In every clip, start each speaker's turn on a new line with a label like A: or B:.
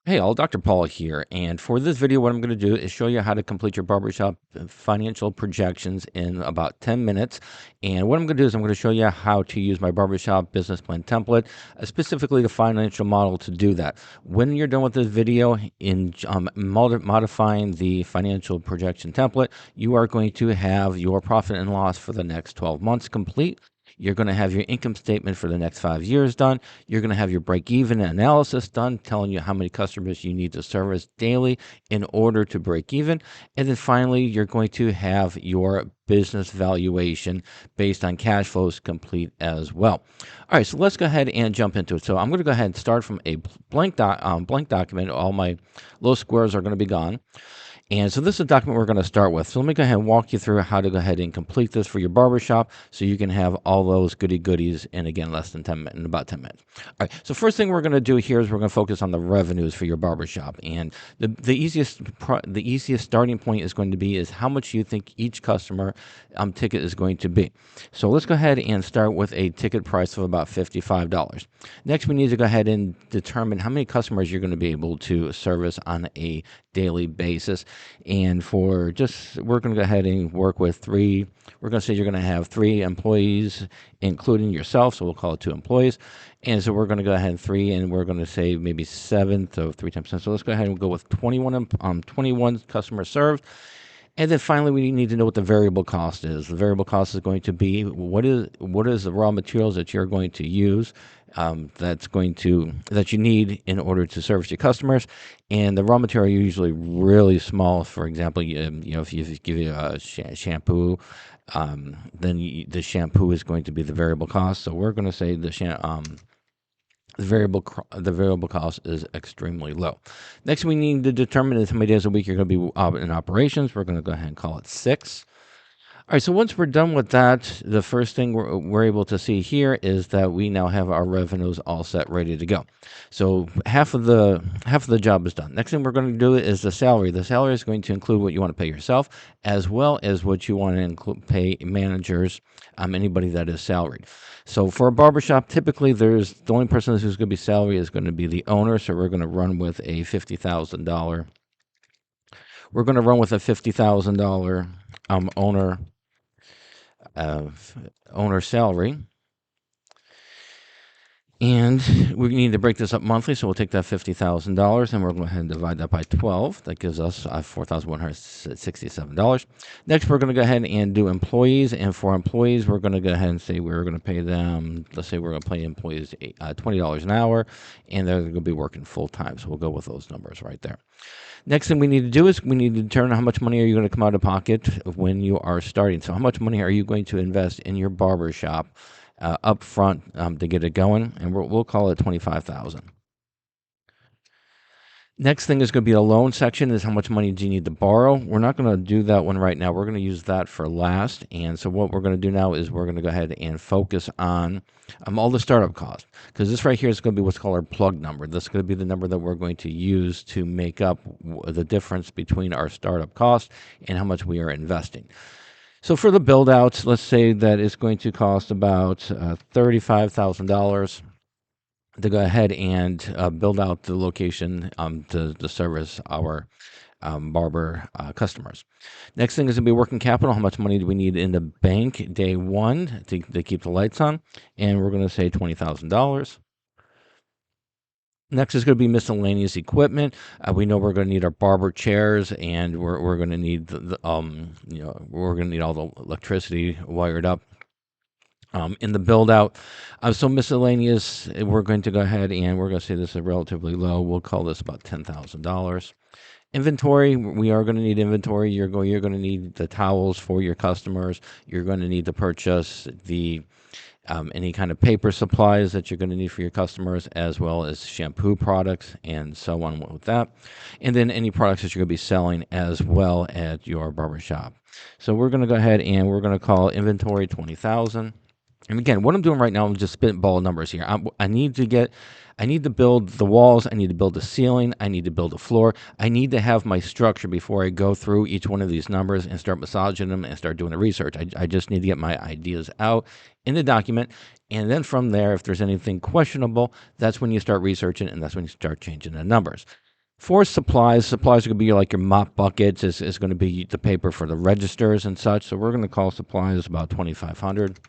A: Hey all, Dr. Paul here, and for this video what I'm going to do is show you how to complete your barbershop financial projections in about 10 minutes. And what I'm going to do is I'm going to show you how to use my barbershop business plan template, specifically the financial model to do that. When you're done with this video in modifying the financial projection template, you are going to have your profit and loss for the next 12 months complete. You're going to have your income statement for the next 5 years done. You're going to have your break-even analysis done, telling you how many customers you need to service daily in order to break even. And then finally, you're going to have your business valuation based on cash flows complete as well. All right, so let's go ahead and jump into it. So I'm going to go ahead and start from a blank document. All my little squares are going to be gone. And so this is a document we're going to start with. So let me go ahead and walk you through how to go ahead and complete this for your barbershop so you can have all those goodies in, again, less than 10 minutes, in about 10 minutes. All right, so first thing we're going to do here is we're going to focus on the revenues for your barbershop. And the easiest starting point is going to be is how much you think each customer ticket is going to be. So let's go ahead and start with a ticket price of about $55. Next, we need to go ahead and determine how many customers you're going to be able to service on a daily basis. And we're going to go ahead and work with three. We're going to say you're going to have 3 employees, including yourself. So we'll call it 2 employees. And so we're going to go ahead and 3, and we're going to say maybe 7, so 3 times 10. So let's go ahead and go with 21 customers served. And then finally, we need to know what the variable cost is. The variable cost is going to be what is the raw materials that you're going to use that you need in order to service your customers. And the raw material are usually really small. For example, if you give you a shampoo, then the shampoo is going to be the variable cost. So we're going to say the variable cost is extremely low. Next, we need to determine is how many days a week you're going to be in operations. We're going to go ahead and call it 6. All right, so once we're done with that, the first thing we're able to see here is that we now have our revenues all set, ready to go. So half of the job is done. Next thing we're going to do is the salary. The salary is going to include what you want to pay yourself, as well as what you want to pay managers, anybody that is salaried. So for a barbershop, typically the only person who's going to be salary is going to be the owner. So we're going to run with a $50,000. We're going to run with a $50,000 owner salary. And we need to break this up monthly, so we'll take that $50,000 and we're going to go ahead and divide that by 12. That gives us $4,167. Next, we're going to go ahead and do employees. And for employees, we're going to go ahead and say we're going to pay them, let's say we're going to pay employees $20 an hour, and they're going to be working full time. So we'll go with those numbers right there. Next thing we need to do is we need to determine how much money are you going to come out of pocket when you are starting. So how much money are you going to invest in your barbershop up front to get it going, and we'll call it $25,000. Next thing is going to be a loan section, is how much money do you need to borrow. We're not going to do that one right now. We're going to use that for last. And so what we're going to do now is we're going to go ahead and focus on all the startup costs, because this right here is going to be what's called our plug number. This is going to be the number that we're going to use to make up the difference between our startup cost and how much we are investing. So for the build outs, let's say that it's going to cost about $35,000 to go ahead and build out the location to service our barber customers. Next thing is going to be working capital. How much money do we need in the bank day one to keep the lights on? And we're going to say $20,000. Next is going to be miscellaneous equipment. We know we're going to need our barber chairs, and we're going to need we're going to need all the electricity wired up in the build out. So miscellaneous, we're going to go ahead and we're going to say this is relatively low. We'll call this about $10,000. Inventory, we are going to need inventory. You're going to need the towels for your customers. You're going to need to purchase the any kind of paper supplies that you're going to need for your customers, as well as shampoo products and so on with that. And then any products that you're going to be selling as well at your barbershop. So we're going to go ahead and we're going to call inventory 20,000. And again, what I'm doing right now, I'm just spitball numbers here. I need to build the walls. I need to build the ceiling. I need to build a floor. I need to have my structure before I go through each one of these numbers and start massaging them and start doing the research. I just need to get my ideas out in the document. And then from there, if there's anything questionable, that's when you start researching, and that's when you start changing the numbers. For supplies are going to be like your mop buckets. Is going to be the paper for the registers and such. So we're going to call supplies about 2,500.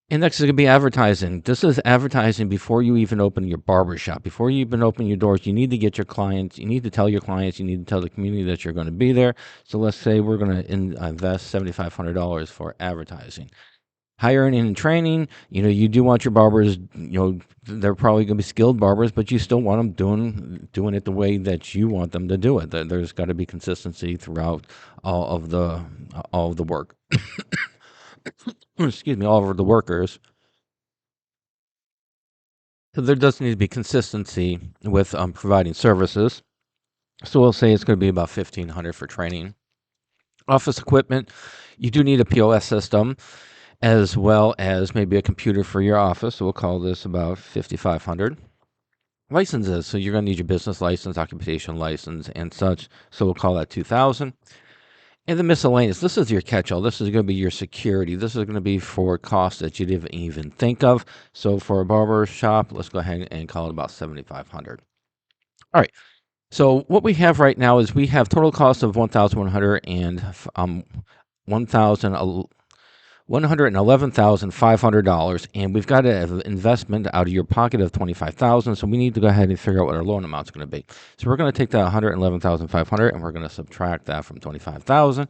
A: And next is going to be advertising. This is advertising before you even open your barbershop. Before you even open your doors, you need to get your clients. You need to tell your clients. You need to tell the community that you're going to be there. So let's say we're going to invest $7,500 for advertising. Hiring and training, you do want your barbers, they're probably going to be skilled barbers, but you still want them doing it the way that you want them to do it. There's got to be consistency throughout all of the work. Excuse me, all of the workers. So there does need to be consistency with providing services. So we'll say it's going to be about $1,500 for training. Office equipment, you do need a POS system, as well as maybe a computer for your office. So we'll call this about $5,500. Licenses, so you're going to need your business license, occupation license, and such. So we'll call that $2,000. And the miscellaneous, this is your catch-all. This is going to be your security. This is going to be for costs that you didn't even think of. So for a barber shop, let's go ahead and call it about $7,500. All right. So what we have right now is we have total cost of $1,100 and $111,500, and we've got an investment out of your pocket of $25,000. So we need to go ahead and figure out what our loan amount is going to be. So we're going to take that $111,500 and we're going to subtract that from $25,000,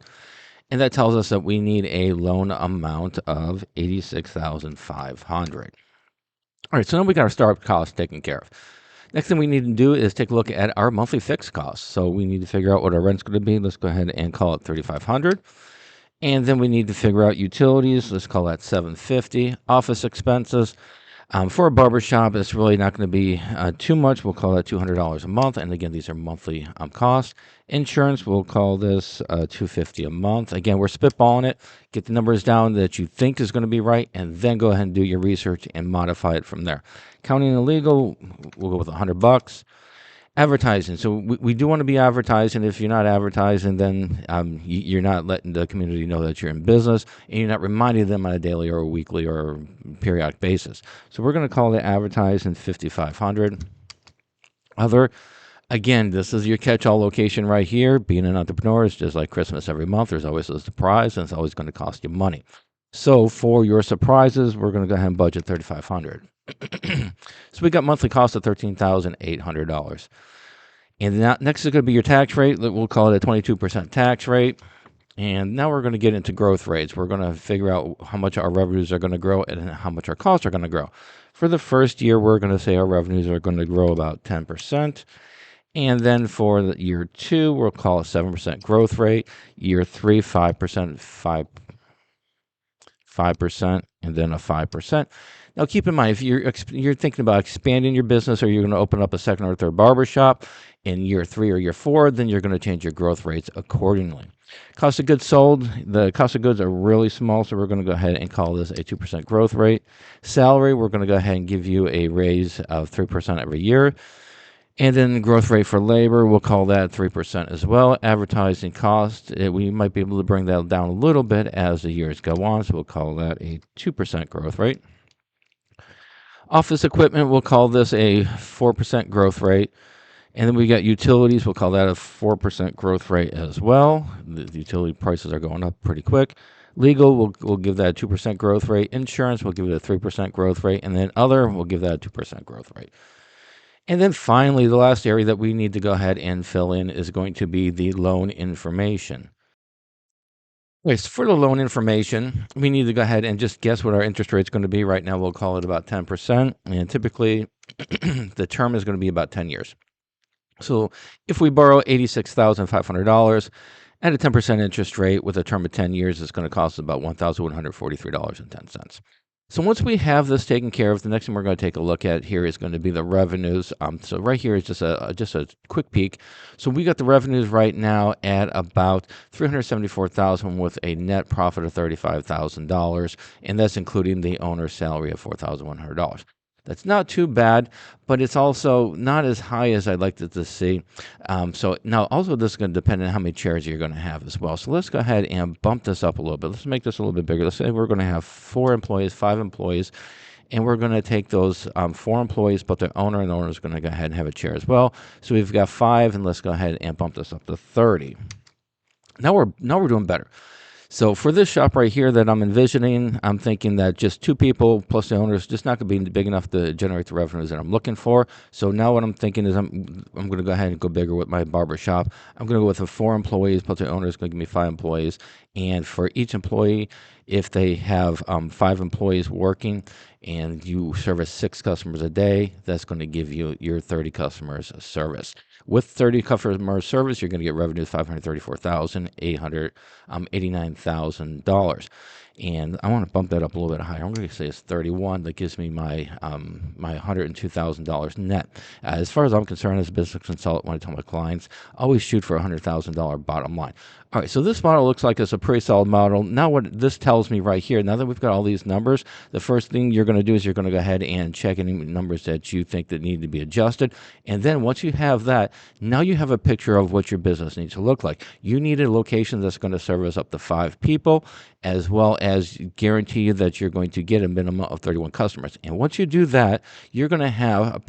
A: and that tells us that we need a loan amount of $86,500. All right, so now we got our startup costs taken care of. Next thing we need to do is take a look at our monthly fixed costs. So we need to figure out what our rent's going to be. Let's go ahead and call it $3,500. And then we need to figure out utilities. Let's call that $750. Office expenses. For a barbershop, it's really not going to be too much. We'll call that $200 a month. And again, these are monthly costs. Insurance, we'll call this $250 a month. Again, we're spitballing it. Get the numbers down that you think is going to be right, and then go ahead and do your research and modify it from there. Accounting and legal, we'll go with $100. Advertising. So we do want to be advertising. If you're not advertising, then you're not letting the community know that you're in business, and you're not reminding them on a daily or a weekly or periodic basis. So we're going to call the advertising $5,500. Other, again, this is your catch-all location right here. Being an entrepreneur is just like Christmas every month. There's always a surprise, and it's always going to cost you money. So for your surprises, we're going to go ahead and budget $3,500. So we got monthly cost of $13,800. And now, next is going to be your tax rate. We'll call it a 22% tax rate. And now we're going to get into growth rates. We're going to figure out how much our revenues are going to grow and how much our costs are going to grow. For the first year, we're going to say our revenues are going to grow about 10%. And then for the year 2, we'll call it 7% growth rate. Year 3, 5%, 5%, and then a 5%. Now, keep in mind, if you're thinking about expanding your business, or you're going to open up a second or third barbershop in year 3 or year 4, then you're going to change your growth rates accordingly. Cost of goods sold, the cost of goods are really small, so we're going to go ahead and call this a 2% growth rate. Salary, we're going to go ahead and give you a raise of 3% every year. And then growth rate for labor, we'll call that 3% as well. Advertising cost, we might be able to bring that down a little bit as the years go on, so we'll call that a 2% growth rate. Office equipment, we'll call this a 4% growth rate. And then we got utilities, we'll call that a 4% growth rate as well. The utility prices are going up pretty quick. Legal, we'll give that a 2% growth rate. Insurance, we'll give it a 3% growth rate. And then other, we'll give that a 2% growth rate. And then finally, the last area that we need to go ahead and fill in is going to be the loan information. Okay, so for the loan information, we need to go ahead and just guess what our interest rate is going to be. Right now, we'll call it about 10%. And typically, the term is going to be about 10 years. So if we borrow $86,500 at a 10% interest rate with a term of 10 years, it's going to cost about $1,143.10. So once we have this taken care of, the next thing we're going to take a look at here is going to be the revenues. So right here is just a quick peek. So we got the revenues right now at about $374,000 with a net profit of $35,000, and that's including the owner's salary of $4,100. That's not too bad, but it's also not as high as I'd like it to see. So now also this is going to depend on how many chairs you're going to have as well. So let's go ahead and bump this up a little bit. Let's make this a little bit bigger. Let's say we're going to have 4 employees, 5 employees, and we're going to take those 4 employees, put the owner, and the owner is going to go ahead and have a chair as well. So we've got 5, and let's go ahead and bump this up to 30. Now we're doing better. So for this shop right here that I'm envisioning, I'm thinking that just 2 people plus the owner is just not going to be big enough to generate the revenues that I'm looking for. So now what I'm thinking is I'm going to go ahead and go bigger with my barbershop. I'm going to go with 4 employees plus the owner is going to give me 5 employees. And for each employee, if they have 5 employees working and you service 6 customers a day, that's going to give you your 30 customers service. With 30 customer service, you're going to get revenues $534,889,000. And I want to bump that up a little bit higher. I'm going to say it's 31. That gives me my my $102,000 net. As far as I'm concerned, as a business consultant, when I tell my clients, always shoot for a $100,000 bottom line. All right, so this model looks like it's a pretty solid model. Now what this tells me right here, now that we've got all these numbers, the first thing you're going to do is you're going to go ahead and check any numbers that you think that need to be adjusted. And then once you have that, now you have a picture of what your business needs to look like. You need a location that's going to service up to 5 people, as well as guarantee you that you're going to get a minimum of 31 customers. And once you do that, you're going to have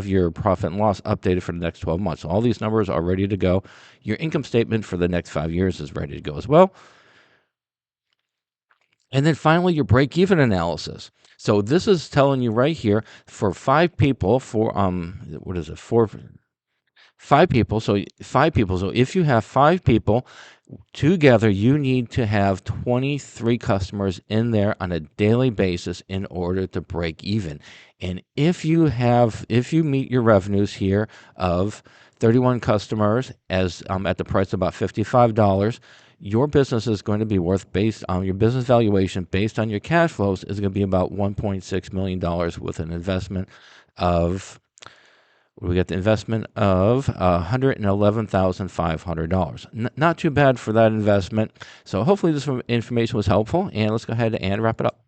A: your profit and loss updated for the next 12 months. So all these numbers are ready to go. Your income statement for the next 5 years is ready to go as well. And then finally, your break-even analysis. So this is telling you right here for 5 people, for what is it? 5 people. So 5 people. So if you have 5 people together, you need to have 23 customers in there on a daily basis in order to break even. And if you meet your revenues here of 31 customers as at the price of about $55, your business is going to be worth, based on your business valuation, based on your cash flows, is going to be about $1.6 million with an investment of, we got the investment of $111,500. Not too bad for that investment. So hopefully this information was helpful, and let's go ahead and wrap it up.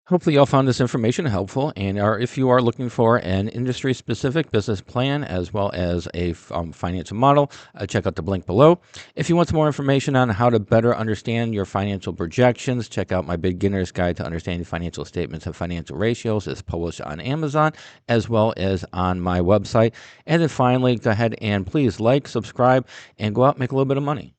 A: Hopefully y'all found this information helpful, and if you are looking for an industry-specific business plan as well as a financial model, check out the link below. If you want some more information on how to better understand your financial projections, check out my Beginner's Guide to Understanding Financial Statements and Financial Ratios. It's published on Amazon as well as on my website. And then finally, go ahead and please like, subscribe, and go out and make a little bit of money.